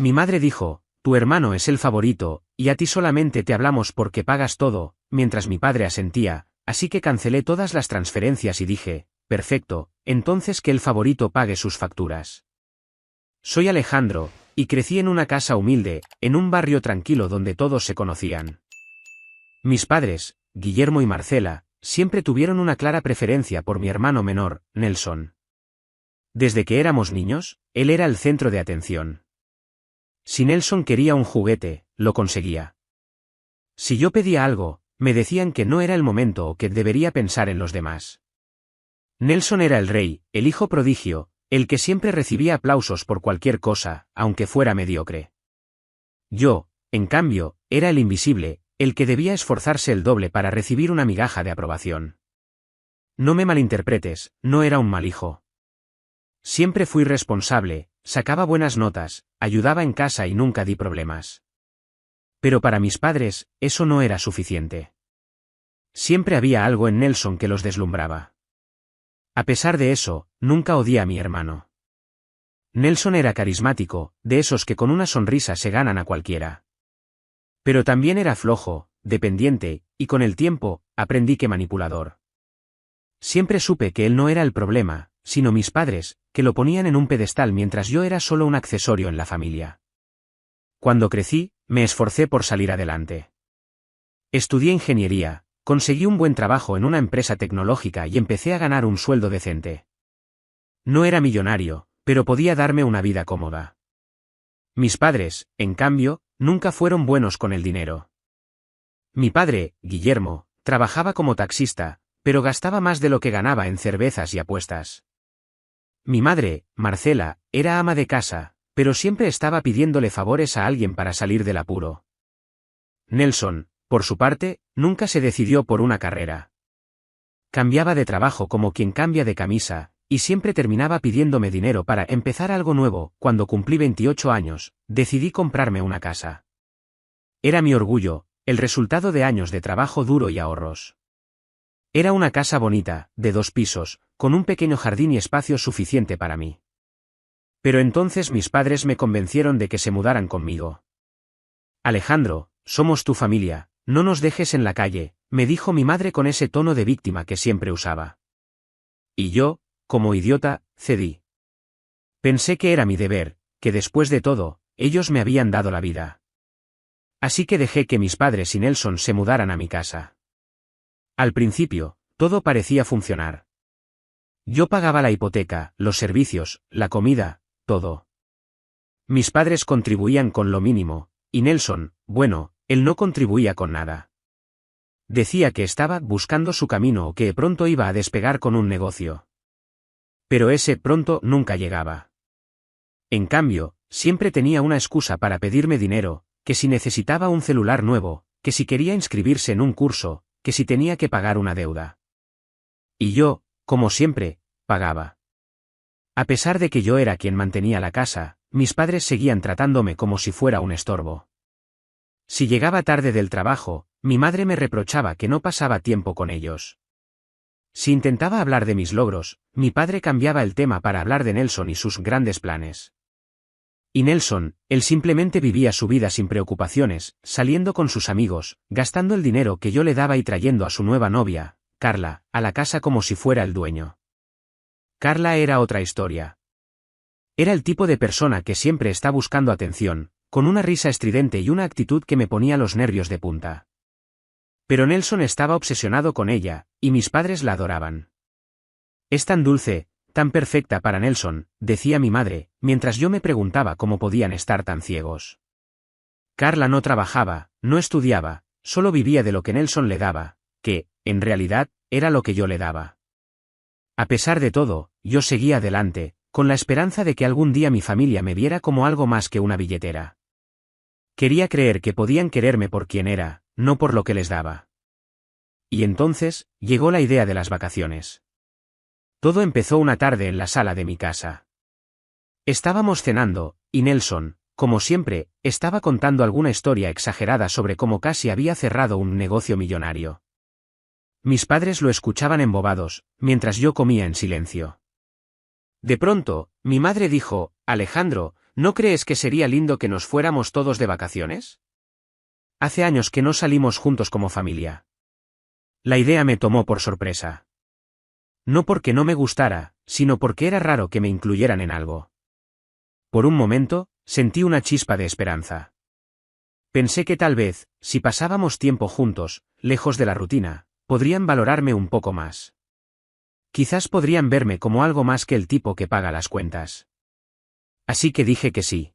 Mi madre dijo, tu hermano es el favorito, y a ti solamente te hablamos porque pagas todo, mientras mi padre asentía, así que cancelé todas las transferencias y dije, perfecto, entonces que el favorito pague sus facturas. Soy Alejandro, y crecí en una casa humilde, en un barrio tranquilo donde todos se conocían. Mis padres, Guillermo y Marcela, siempre tuvieron una clara preferencia por mi hermano menor, Nelson. Desde que éramos niños, él era el centro de atención. Si Nelson quería un juguete, lo conseguía. Si yo pedía algo, me decían que no era el momento o que debería pensar en los demás. Nelson era el rey, el hijo prodigio, el que siempre recibía aplausos por cualquier cosa, aunque fuera mediocre. Yo, en cambio, era el invisible, el que debía esforzarse el doble para recibir una migaja de aprobación. No me malinterpretes, no era un mal hijo. Siempre fui responsable, sacaba buenas notas, ayudaba en casa y nunca di problemas. Pero para mis padres, eso no era suficiente. Siempre había algo en Nelson que los deslumbraba. A pesar de eso, nunca odié a mi hermano. Nelson era carismático, de esos que con una sonrisa se ganan a cualquiera. Pero también era flojo, dependiente, y con el tiempo, aprendí que manipulador. Siempre supe que él no era el problema, sino mis padres, que lo ponían en un pedestal mientras yo era solo un accesorio en la familia. Cuando crecí, me esforcé por salir adelante. Estudié ingeniería, conseguí un buen trabajo en una empresa tecnológica y empecé a ganar un sueldo decente. No era millonario, pero podía darme una vida cómoda. Mis padres, en cambio, nunca fueron buenos con el dinero. Mi padre, Guillermo, trabajaba como taxista, pero gastaba más de lo que ganaba en cervezas y apuestas. Mi madre, Marcela, era ama de casa, pero siempre estaba pidiéndole favores a alguien para salir del apuro. Nelson, por su parte, nunca se decidió por una carrera. Cambiaba de trabajo como quien cambia de camisa, y siempre terminaba pidiéndome dinero para empezar algo nuevo. Cuando cumplí 28 años, decidí comprarme una casa. Era mi orgullo, el resultado de años de trabajo duro y ahorros. Era una casa bonita, de 2 pisos, con un pequeño jardín y espacio suficiente para mí. Pero entonces mis padres me convencieron de que se mudaran conmigo. Alejandro, somos tu familia, no nos dejes en la calle, me dijo mi madre con ese tono de víctima que siempre usaba. Y yo, como idiota, cedí. Pensé que era mi deber, que después de todo, ellos me habían dado la vida. Así que dejé que mis padres y Nelson se mudaran a mi casa. Al principio, todo parecía funcionar. Yo pagaba la hipoteca, los servicios, la comida, todo. Mis padres contribuían con lo mínimo, y Nelson, bueno, él no contribuía con nada. Decía que estaba buscando su camino o que pronto iba a despegar con un negocio. Pero ese pronto nunca llegaba. En cambio, siempre tenía una excusa para pedirme dinero, que si necesitaba un celular nuevo, que si quería inscribirse en un curso, que si tenía que pagar una deuda. Y yo, como siempre, pagaba. A pesar de que yo era quien mantenía la casa, mis padres seguían tratándome como si fuera un estorbo. Si llegaba tarde del trabajo, mi madre me reprochaba que no pasaba tiempo con ellos. Si intentaba hablar de mis logros, mi padre cambiaba el tema para hablar de Nelson y sus grandes planes. Y Nelson, él simplemente vivía su vida sin preocupaciones, saliendo con sus amigos, gastando el dinero que yo le daba y trayendo a su nueva novia, Carla, a la casa como si fuera el dueño. Carla era otra historia. Era el tipo de persona que siempre está buscando atención, con una risa estridente y una actitud que me ponía los nervios de punta. Pero Nelson estaba obsesionado con ella, y mis padres la adoraban. Es tan dulce, tan perfecta para Nelson, decía mi madre, mientras yo me preguntaba cómo podían estar tan ciegos. Carla no trabajaba, no estudiaba, solo vivía de lo que Nelson le daba, que, en realidad, era lo que yo le daba. A pesar de todo, yo seguía adelante, con la esperanza de que algún día mi familia me viera como algo más que una billetera. Quería creer que podían quererme por quien era, no por lo que les daba. Y entonces, llegó la idea de las vacaciones. Todo empezó una tarde en la sala de mi casa. Estábamos cenando, y Nelson, como siempre, estaba contando alguna historia exagerada sobre cómo casi había cerrado un negocio millonario. Mis padres lo escuchaban embobados, mientras yo comía en silencio. De pronto, mi madre dijo, Alejandro, ¿No crees que sería lindo que nos fuéramos todos de vacaciones? Hace años que no salimos juntos como familia. La idea me tomó por sorpresa. No porque no me gustara, sino porque era raro que me incluyeran en algo. Por un momento, sentí una chispa de esperanza. Pensé que tal vez, si pasábamos tiempo juntos, lejos de la rutina, podrían valorarme un poco más. Quizás podrían verme como algo más que el tipo que paga las cuentas. Así que dije que sí.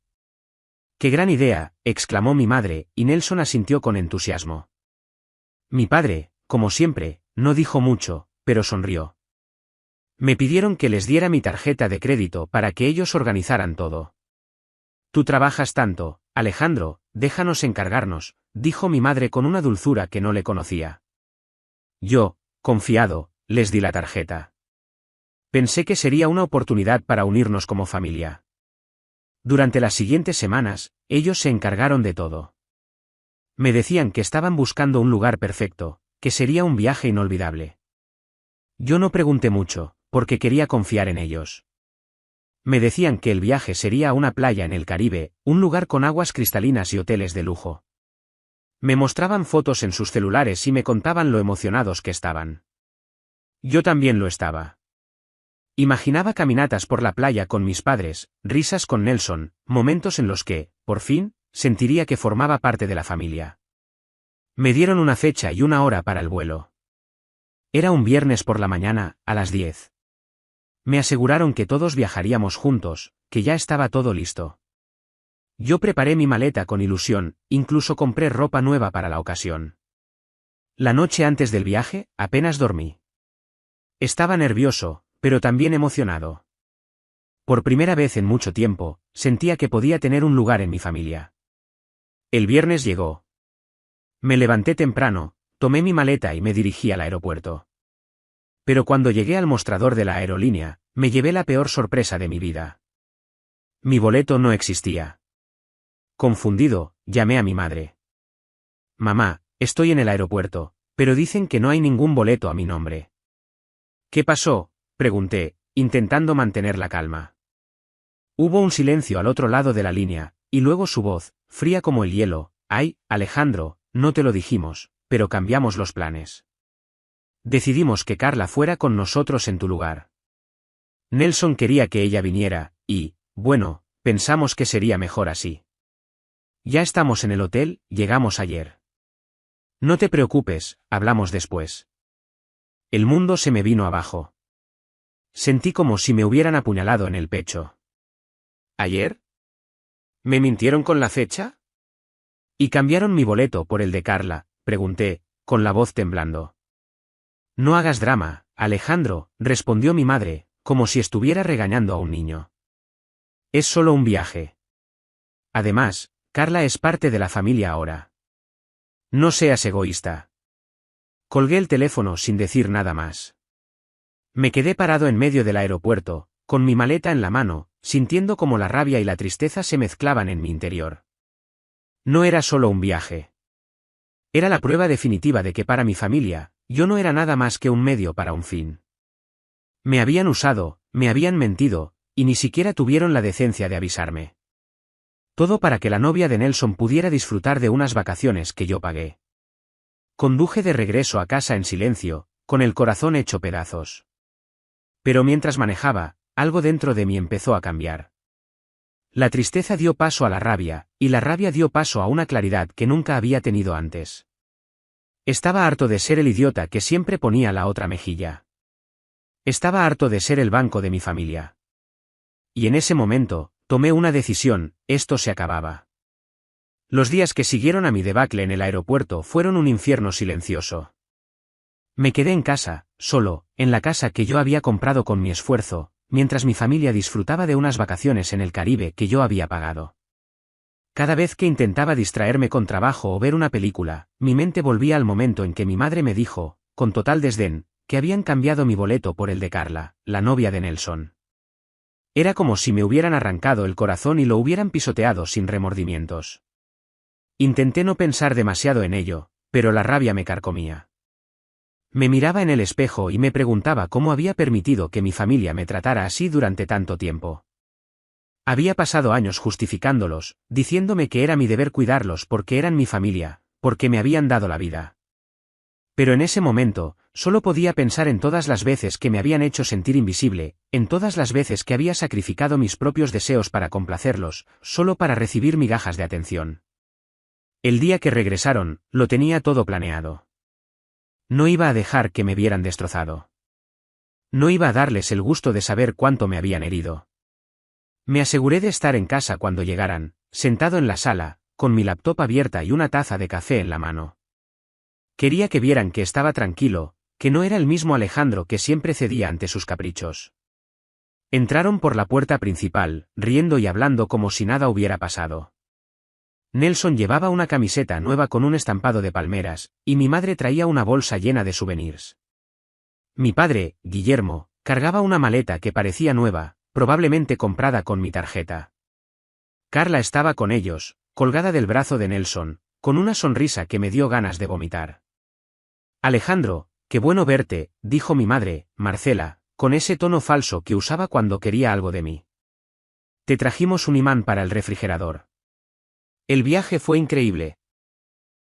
¡Qué gran idea!, exclamó mi madre, y Nelson asintió con entusiasmo. Mi padre, como siempre, no dijo mucho, pero sonrió. Me pidieron que les diera mi tarjeta de crédito para que ellos organizaran todo. Tú trabajas tanto, Alejandro, déjanos encargarnos, dijo mi madre con una dulzura que no le conocía. Yo, confiado, les di la tarjeta. Pensé que sería una oportunidad para unirnos como familia. Durante las siguientes semanas, ellos se encargaron de todo. Me decían que estaban buscando un lugar perfecto, que sería un viaje inolvidable. Yo no pregunté mucho, porque quería confiar en ellos. Me decían que el viaje sería a una playa en el Caribe, un lugar con aguas cristalinas y hoteles de lujo. Me mostraban fotos en sus celulares y me contaban lo emocionados que estaban. Yo también lo estaba. Imaginaba caminatas por la playa con mis padres, risas con Nelson, momentos en los que, por fin, sentiría que formaba parte de la familia. Me dieron una fecha y una hora para el vuelo. Era un viernes por la mañana, a las 10. Me aseguraron que todos viajaríamos juntos, que ya estaba todo listo. Yo preparé mi maleta con ilusión, incluso compré ropa nueva para la ocasión. La noche antes del viaje, apenas dormí. Estaba nervioso, pero también emocionado. Por primera vez en mucho tiempo, sentía que podía tener un lugar en mi familia. El viernes llegó. Me levanté temprano, tomé mi maleta y me dirigí al aeropuerto. Pero cuando llegué al mostrador de la aerolínea, me llevé la peor sorpresa de mi vida. Mi boleto no existía. Confundido, llamé a mi madre. Mamá, estoy en el aeropuerto, pero dicen que no hay ningún boleto a mi nombre. ¿Qué pasó?, pregunté, intentando mantener la calma. Hubo un silencio al otro lado de la línea, y luego su voz, fría como el hielo: «Ay, Alejandro, no te lo dijimos, pero cambiamos los planes. Decidimos que Carla fuera con nosotros en tu lugar. Nelson quería que ella viniera, y, bueno, pensamos que sería mejor así. Ya estamos en el hotel, llegamos ayer. No te preocupes, hablamos después». El mundo se me vino abajo. Sentí como si me hubieran apuñalado en el pecho. ¿Ayer? ¿Me mintieron con la fecha? ¿Y cambiaron mi boleto por el de Carla?, pregunté, con la voz temblando. No hagas drama, Alejandro, respondió mi madre, como si estuviera regañando a un niño. Es solo un viaje. Además, Carla es parte de la familia ahora. No seas egoísta. Colgué el teléfono sin decir nada más. Me quedé parado en medio del aeropuerto, con mi maleta en la mano, sintiendo como la rabia y la tristeza se mezclaban en mi interior. No era solo un viaje. Era la prueba definitiva de que para mi familia, yo no era nada más que un medio para un fin. Me habían usado, me habían mentido, y ni siquiera tuvieron la decencia de avisarme. Todo para que la novia de Nelson pudiera disfrutar de unas vacaciones que yo pagué. Conduje de regreso a casa en silencio, con el corazón hecho pedazos. Pero mientras manejaba, algo dentro de mí empezó a cambiar. La tristeza dio paso a la rabia, y la rabia dio paso a una claridad que nunca había tenido antes. Estaba harto de ser el idiota que siempre ponía la otra mejilla. Estaba harto de ser el banco de mi familia. Y en ese momento, tomé una decisión: esto se acababa. Los días que siguieron a mi debacle en el aeropuerto fueron un infierno silencioso. Me quedé en casa, solo, en la casa que yo había comprado con mi esfuerzo, mientras mi familia disfrutaba de unas vacaciones en el Caribe que yo había pagado. Cada vez que intentaba distraerme con trabajo o ver una película, mi mente volvía al momento en que mi madre me dijo, con total desdén, que habían cambiado mi boleto por el de Carla, la novia de Nelson. Era como si me hubieran arrancado el corazón y lo hubieran pisoteado sin remordimientos. Intenté no pensar demasiado en ello, pero la rabia me carcomía. Me miraba en el espejo y me preguntaba cómo había permitido que mi familia me tratara así durante tanto tiempo. Había pasado años justificándolos, diciéndome que era mi deber cuidarlos porque eran mi familia, porque me habían dado la vida. Pero en ese momento, solo podía pensar en todas las veces que me habían hecho sentir invisible, en todas las veces que había sacrificado mis propios deseos para complacerlos, solo para recibir migajas de atención. El día que regresaron, lo tenía todo planeado. No iba a dejar que me vieran destrozado. No iba a darles el gusto de saber cuánto me habían herido. Me aseguré de estar en casa cuando llegaran, sentado en la sala, con mi laptop abierta y una taza de café en la mano. Quería que vieran que estaba tranquilo, que no era el mismo Alejandro que siempre cedía ante sus caprichos. Entraron por la puerta principal, riendo y hablando como si nada hubiera pasado. Nelson llevaba una camiseta nueva con un estampado de palmeras, y mi madre traía una bolsa llena de souvenirs. Mi padre, Guillermo, cargaba una maleta que parecía nueva, probablemente comprada con mi tarjeta. Carla estaba con ellos, colgada del brazo de Nelson, con una sonrisa que me dio ganas de vomitar. Alejandro, qué bueno verte, dijo mi madre, Marcela, con ese tono falso que usaba cuando quería algo de mí. Te trajimos un imán para el refrigerador. El viaje fue increíble.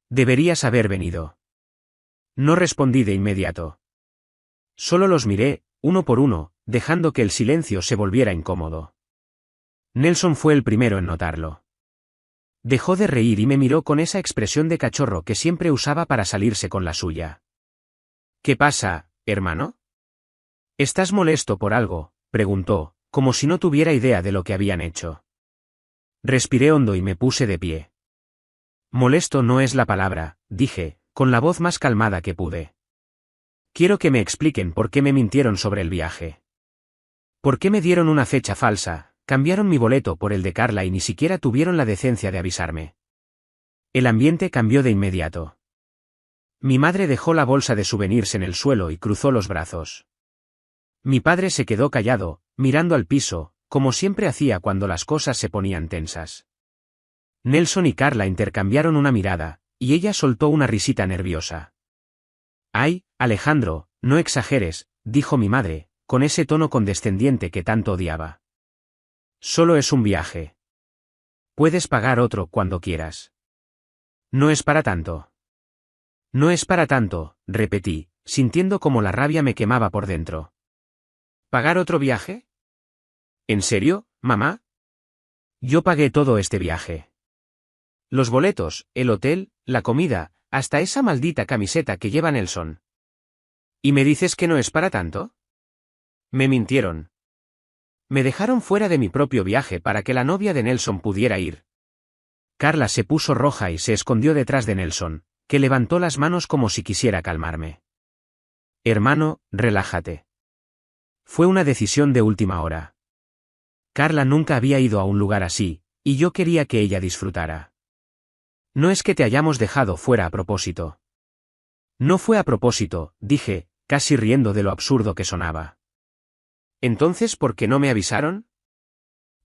Deberías haber venido. No respondí de inmediato. Solo los miré, uno por uno, dejando que el silencio se volviera incómodo. Nelson fue el primero en notarlo. Dejó de reír y me miró con esa expresión de cachorro que siempre usaba para salirse con la suya. ¿Qué pasa, hermano? ¿Estás molesto por algo?, preguntó, como si no tuviera idea de lo que habían hecho. Respiré hondo y me puse de pie. Molesto no es la palabra, dije, con la voz más calmada que pude. Quiero que me expliquen por qué me mintieron sobre el viaje. ¿Por qué me dieron una fecha falsa, cambiaron mi boleto por el de Carla y ni siquiera tuvieron la decencia de avisarme? El ambiente cambió de inmediato. Mi madre dejó la bolsa de souvenirs en el suelo y cruzó los brazos. Mi padre se quedó callado, mirando al piso, como siempre hacía cuando las cosas se ponían tensas. Nelson y Carla intercambiaron una mirada, y ella soltó una risita nerviosa. «Ay, Alejandro, no exageres», dijo mi madre, con ese tono condescendiente que tanto odiaba. «Solo es un viaje. Puedes pagar otro cuando quieras». «No es para tanto». «No es para tanto», repetí, sintiendo como la rabia me quemaba por dentro. ¿Pagar otro viaje? ¿En serio, mamá? Yo pagué todo este viaje. Los boletos, el hotel, la comida, hasta esa maldita camiseta que lleva Nelson. ¿Y me dices que no es para tanto? Me mintieron. Me dejaron fuera de mi propio viaje para que la novia de Nelson pudiera ir. Carla se puso roja y se escondió detrás de Nelson, que levantó las manos como si quisiera calmarme. Hermano, relájate. Fue una decisión de última hora. Carla nunca había ido a un lugar así, y yo quería que ella disfrutara. No es que te hayamos dejado fuera a propósito. No fue a propósito, dije, casi riendo de lo absurdo que sonaba. Entonces, ¿por qué no me avisaron?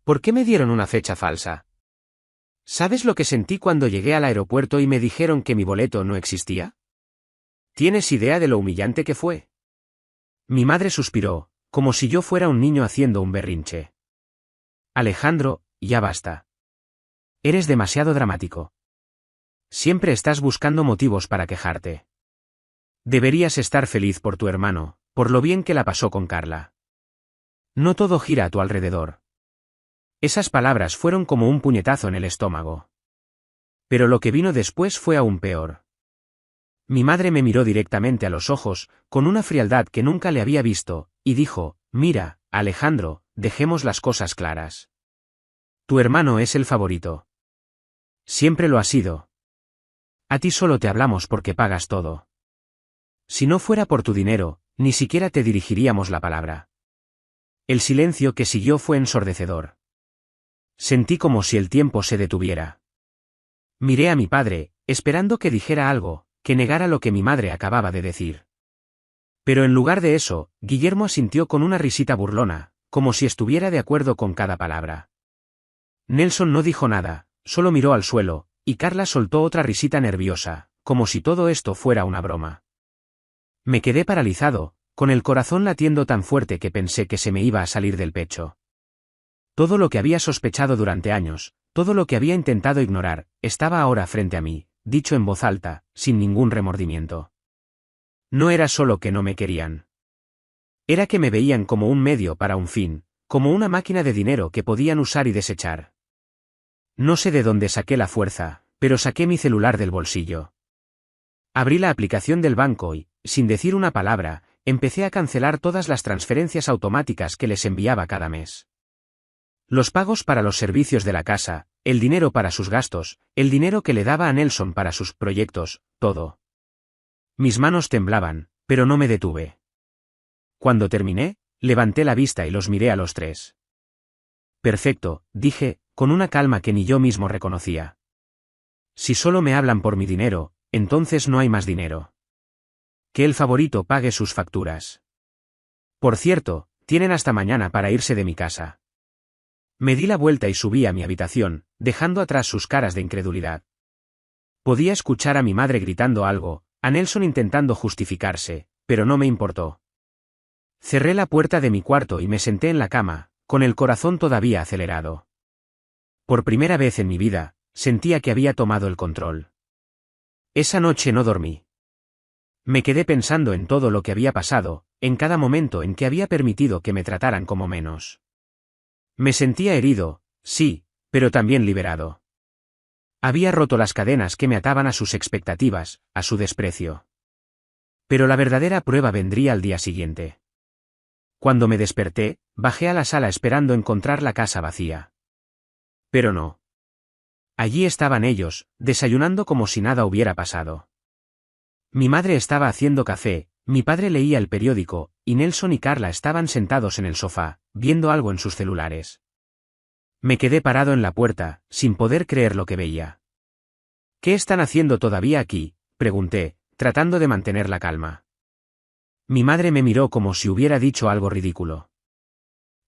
¿Por qué me dieron una fecha falsa? ¿Sabes lo que sentí cuando llegué al aeropuerto y me dijeron que mi boleto no existía? ¿Tienes idea de lo humillante que fue? Mi madre suspiró, como si yo fuera un niño haciendo un berrinche. Alejandro, ya basta. Eres demasiado dramático. Siempre estás buscando motivos para quejarte. Deberías estar feliz por tu hermano, por lo bien que la pasó con Carla. No todo gira a tu alrededor. Esas palabras fueron como un puñetazo en el estómago. Pero lo que vino después fue aún peor. Mi madre me miró directamente a los ojos, con una frialdad que nunca le había visto, y dijo, «Mira, Alejandro, dejemos las cosas claras. Tu hermano es el favorito. Siempre lo ha sido. A ti solo te hablamos porque pagas todo. Si no fuera por tu dinero, ni siquiera te dirigiríamos la palabra». El silencio que siguió fue ensordecedor. Sentí como si el tiempo se detuviera. Miré a mi padre, esperando que dijera algo, que negara lo que mi madre acababa de decir. Pero en lugar de eso, Guillermo asintió con una risita burlona, como si estuviera de acuerdo con cada palabra. Nelson no dijo nada, solo miró al suelo, y Carla soltó otra risita nerviosa, como si todo esto fuera una broma. Me quedé paralizado, con el corazón latiendo tan fuerte que pensé que se me iba a salir del pecho. Todo lo que había sospechado durante años, todo lo que había intentado ignorar, estaba ahora frente a mí, dicho en voz alta, sin ningún remordimiento. No era solo que no me querían. Era que me veían como un medio para un fin, como una máquina de dinero que podían usar y desechar. No sé de dónde saqué la fuerza, pero saqué mi celular del bolsillo. Abrí la aplicación del banco y, sin decir una palabra, empecé a cancelar todas las transferencias automáticas que les enviaba cada mes. Los pagos para los servicios de la casa, el dinero para sus gastos, el dinero que le daba a Nelson para sus proyectos, todo. Mis manos temblaban, pero no me detuve. Cuando terminé, levanté la vista y los miré a los tres. Perfecto, dije, con una calma que ni yo mismo reconocía. Si solo me hablan por mi dinero, entonces no hay más dinero. Que el favorito pague sus facturas. Por cierto, tienen hasta mañana para irse de mi casa. Me di la vuelta y subí a mi habitación, dejando atrás sus caras de incredulidad. Podía escuchar a mi madre gritando algo, a Nelson intentando justificarse, pero no me importó. Cerré la puerta de mi cuarto y me senté en la cama, con el corazón todavía acelerado. Por primera vez en mi vida, sentía que había tomado el control. Esa noche no dormí. Me quedé pensando en todo lo que había pasado, en cada momento en que había permitido que me trataran como menos. Me sentía herido, sí, pero también liberado. Había roto las cadenas que me ataban a sus expectativas, a su desprecio. Pero la verdadera prueba vendría al día siguiente. Cuando me desperté, bajé a la sala esperando encontrar la casa vacía. Pero no. Allí estaban ellos, desayunando como si nada hubiera pasado. Mi madre estaba haciendo café, mi padre leía el periódico, y Nelson y Carla estaban sentados en el sofá, viendo algo en sus celulares. Me quedé parado en la puerta, sin poder creer lo que veía. ¿Qué están haciendo todavía aquí?, pregunté, tratando de mantener la calma. Mi madre me miró como si hubiera dicho algo ridículo.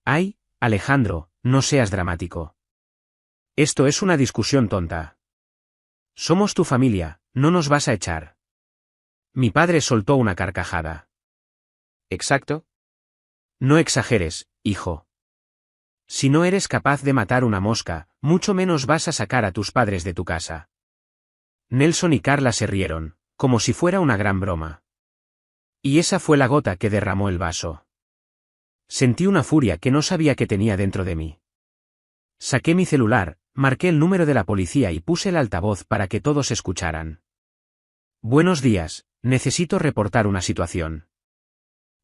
Ay, Alejandro, no seas dramático. Esto es una discusión tonta. Somos tu familia, no nos vas a echar. Mi padre soltó una carcajada. ¿Exacto? No exageres, hijo. Si no eres capaz de matar una mosca, mucho menos vas a sacar a tus padres de tu casa. Nelson y Carla se rieron, como si fuera una gran broma. Y esa fue la gota que derramó el vaso. Sentí una furia que no sabía que tenía dentro de mí. Saqué mi celular, marqué el número de la policía y puse el altavoz para que todos escucharan. Buenos días, necesito reportar una situación.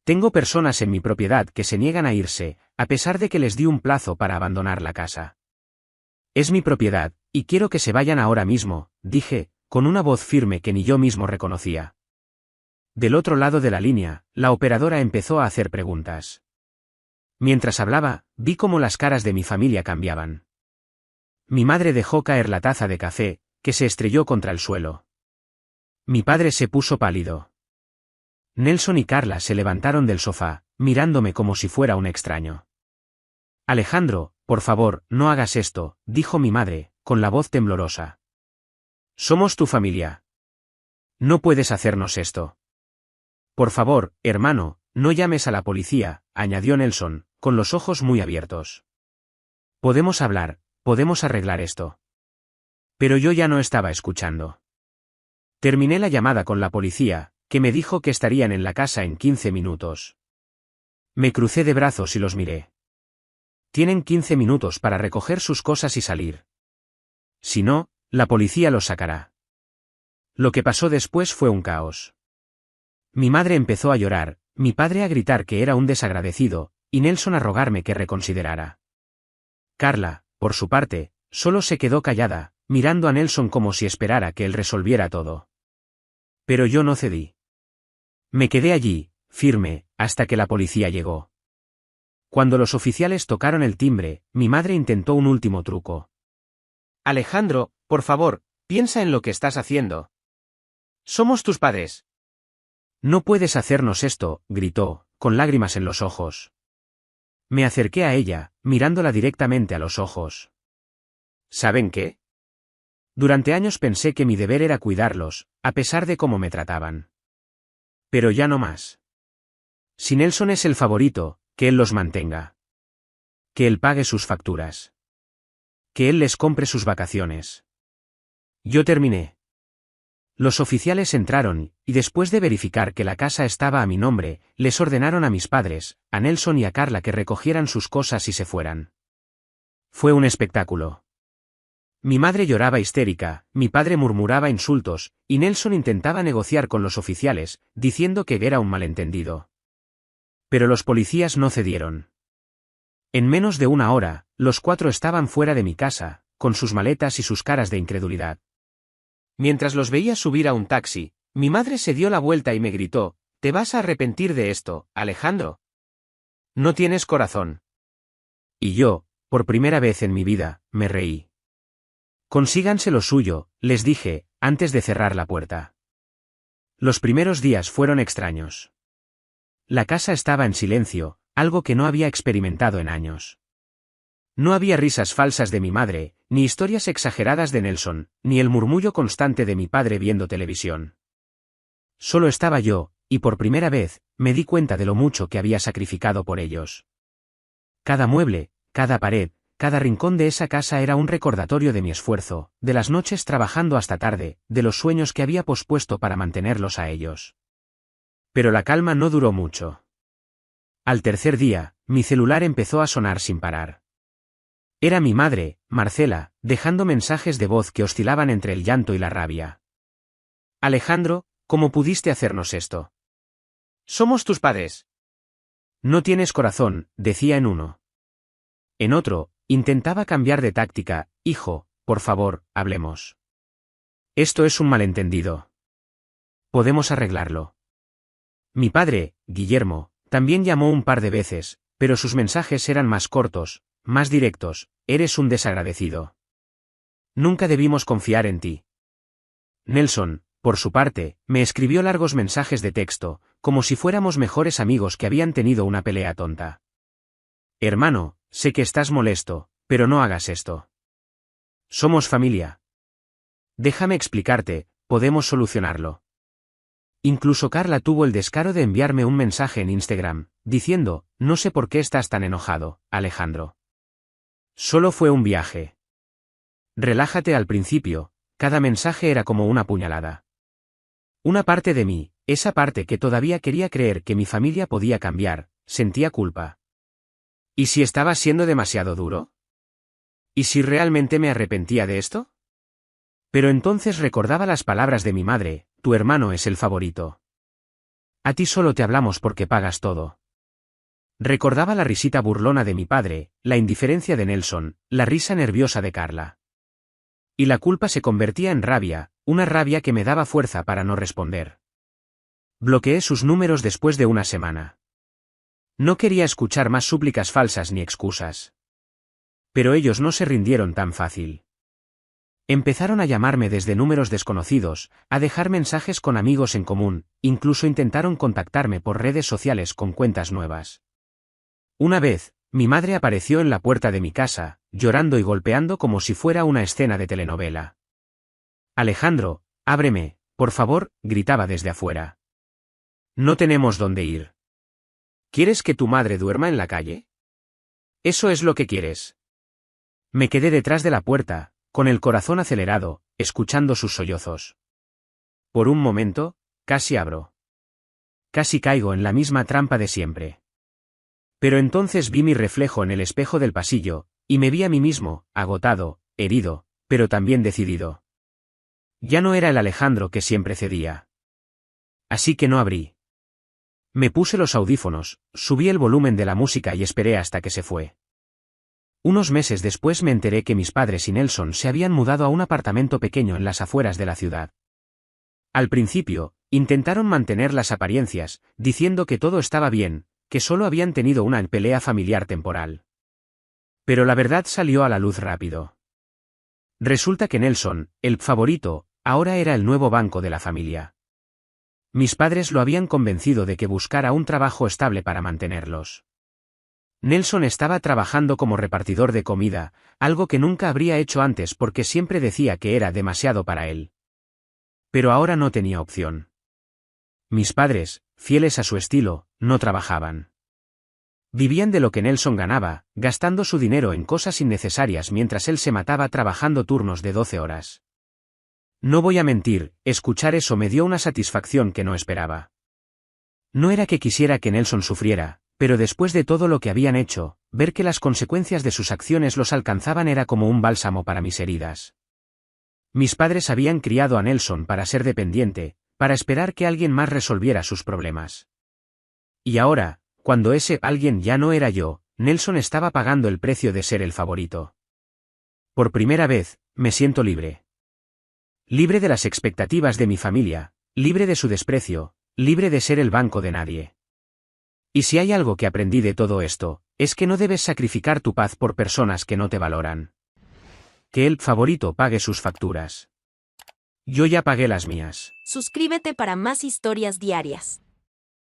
Tengo personas en mi propiedad que se niegan a irse, a pesar de que les di un plazo para abandonar la casa. Es mi propiedad, y quiero que se vayan ahora mismo, dije, con una voz firme que ni yo mismo reconocía. Del otro lado de la línea, la operadora empezó a hacer preguntas. Mientras hablaba, vi cómo las caras de mi familia cambiaban. Mi madre dejó caer la taza de café, que se estrelló contra el suelo. Mi padre se puso pálido. Nelson y Carla se levantaron del sofá, mirándome como si fuera un extraño. Alejandro, por favor, no hagas esto, dijo mi madre, con la voz temblorosa. Somos tu familia. No puedes hacernos esto. Por favor, hermano, no llames a la policía, añadió Nelson, con los ojos muy abiertos. Podemos hablar, podemos arreglar esto. Pero yo ya no estaba escuchando. Terminé la llamada con la policía, que me dijo que estarían en la casa en 15 minutos. Me crucé de brazos y los miré. Tienen 15 minutos para recoger sus cosas y salir. Si no, la policía los sacará. Lo que pasó después fue un caos. Mi madre empezó a llorar, mi padre a gritar que era un desagradecido, y Nelson a rogarme que reconsiderara. Carla, por su parte, solo se quedó callada, mirando a Nelson como si esperara que él resolviera todo. Pero yo no cedí. Me quedé allí, firme, hasta que la policía llegó. Cuando los oficiales tocaron el timbre, mi madre intentó un último truco. Alejandro, por favor, piensa en lo que estás haciendo. Somos tus padres. No puedes hacernos esto, gritó, con lágrimas en los ojos. Me acerqué a ella, mirándola directamente a los ojos. ¿Saben qué? Durante años pensé que mi deber era cuidarlos, a pesar de cómo me trataban. Pero ya no más. Si Nelson es el favorito, que él los mantenga. Que él pague sus facturas. Que él les compre sus vacaciones. Yo terminé. Los oficiales entraron, y después de verificar que la casa estaba a mi nombre, les ordenaron a mis padres, a Nelson y a Carla que recogieran sus cosas y se fueran. Fue un espectáculo. Mi madre lloraba histérica, mi padre murmuraba insultos, y Nelson intentaba negociar con los oficiales, diciendo que era un malentendido. Pero los policías no cedieron. En menos de una hora, los 4 estaban fuera de mi casa, con sus maletas y sus caras de incredulidad. Mientras los veía subir a un taxi, mi madre se dio la vuelta y me gritó: «¿Te vas a arrepentir de esto, Alejandro? No tienes corazón». Y yo, por primera vez en mi vida, me reí. «Consíganse lo suyo», les dije, antes de cerrar la puerta. Los primeros días fueron extraños. La casa estaba en silencio, algo que no había experimentado en años. No había risas falsas de mi madre, ni historias exageradas de Nelson, ni el murmullo constante de mi padre viendo televisión. Solo estaba yo, y por primera vez, me di cuenta de lo mucho que había sacrificado por ellos. Cada mueble, cada pared, cada rincón de esa casa era un recordatorio de mi esfuerzo, de las noches trabajando hasta tarde, de los sueños que había pospuesto para mantenerlos a ellos. Pero la calma no duró mucho. Al tercer día, mi celular empezó a sonar sin parar. Era mi madre, Marcela, dejando mensajes de voz que oscilaban entre el llanto y la rabia. «Alejandro, ¿cómo pudiste hacernos esto? Somos tus padres». «No tienes corazón», decía en uno. En otro, intentaba cambiar de táctica: «Hijo, por favor, hablemos. Esto es un malentendido. Podemos arreglarlo». Mi padre, Guillermo, también llamó un par de veces, pero sus mensajes eran más cortos, más directos: «Eres un desagradecido. Nunca debimos confiar en ti». Nelson, por su parte, me escribió largos mensajes de texto, como si fuéramos mejores amigos que habían tenido una pelea tonta. «Hermano, sé que estás molesto, pero no hagas esto. Somos familia. Déjame explicarte, podemos solucionarlo». Incluso Carla tuvo el descaro de enviarme un mensaje en Instagram, diciendo: «No sé por qué estás tan enojado, Alejandro. Solo fue un viaje. Relájate». Al principio, cada mensaje era como una puñalada. Una parte de mí, esa parte que todavía quería creer que mi familia podía cambiar, sentía culpa. ¿Y si estaba siendo demasiado duro? ¿Y si realmente me arrepentía de esto? Pero entonces recordaba las palabras de mi madre: «Tu hermano es el favorito. A ti solo te hablamos porque pagas todo». Recordaba la risita burlona de mi padre, la indiferencia de Nelson, la risa nerviosa de Carla. Y la culpa se convertía en rabia, una rabia que me daba fuerza para no responder. Bloqueé sus números después de una semana. No quería escuchar más súplicas falsas ni excusas. Pero ellos no se rindieron tan fácil. Empezaron a llamarme desde números desconocidos, a dejar mensajes con amigos en común, incluso intentaron contactarme por redes sociales con cuentas nuevas. Una vez, mi madre apareció en la puerta de mi casa, llorando y golpeando como si fuera una escena de telenovela. «Alejandro, ábreme, por favor», gritaba desde afuera. «No tenemos dónde ir». «¿Quieres que tu madre duerma en la calle? ¿Eso es lo que quieres?». Me quedé detrás de la puerta, con el corazón acelerado, escuchando sus sollozos. Por un momento, casi abro. Casi caigo en la misma trampa de siempre. Pero entonces vi mi reflejo en el espejo del pasillo, y me vi a mí mismo, agotado, herido, pero también decidido. Ya no era el Alejandro que siempre cedía. Así que no abrí. Me puse los audífonos, subí el volumen de la música y esperé hasta que se fue. Unos meses después me enteré que mis padres y Nelson se habían mudado a un apartamento pequeño en las afueras de la ciudad. Al principio, intentaron mantener las apariencias, diciendo que todo estaba bien, que solo habían tenido una pelea familiar temporal. Pero la verdad salió a la luz rápido. Resulta que Nelson, el favorito, ahora era el nuevo banco de la familia. Mis padres lo habían convencido de que buscara un trabajo estable para mantenerlos. Nelson estaba trabajando como repartidor de comida, algo que nunca habría hecho antes porque siempre decía que era demasiado para él. Pero ahora no tenía opción. Mis padres, fieles a su estilo, no trabajaban. Vivían de lo que Nelson ganaba, gastando su dinero en cosas innecesarias mientras él se mataba trabajando turnos de 12 horas. No voy a mentir, escuchar eso me dio una satisfacción que no esperaba. No era que quisiera que Nelson sufriera, pero después de todo lo que habían hecho, ver que las consecuencias de sus acciones los alcanzaban era como un bálsamo para mis heridas. Mis padres habían criado a Nelson para ser dependiente, para esperar que alguien más resolviera sus problemas. Y ahora, cuando ese alguien ya no era yo, Nelson estaba pagando el precio de ser el favorito. Por primera vez, me siento libre. Libre de las expectativas de mi familia, libre de su desprecio, libre de ser el banco de nadie. Y si hay algo que aprendí de todo esto, es que no debes sacrificar tu paz por personas que no te valoran. Que el favorito pague sus facturas. Yo ya pagué las mías. Suscríbete para más historias diarias.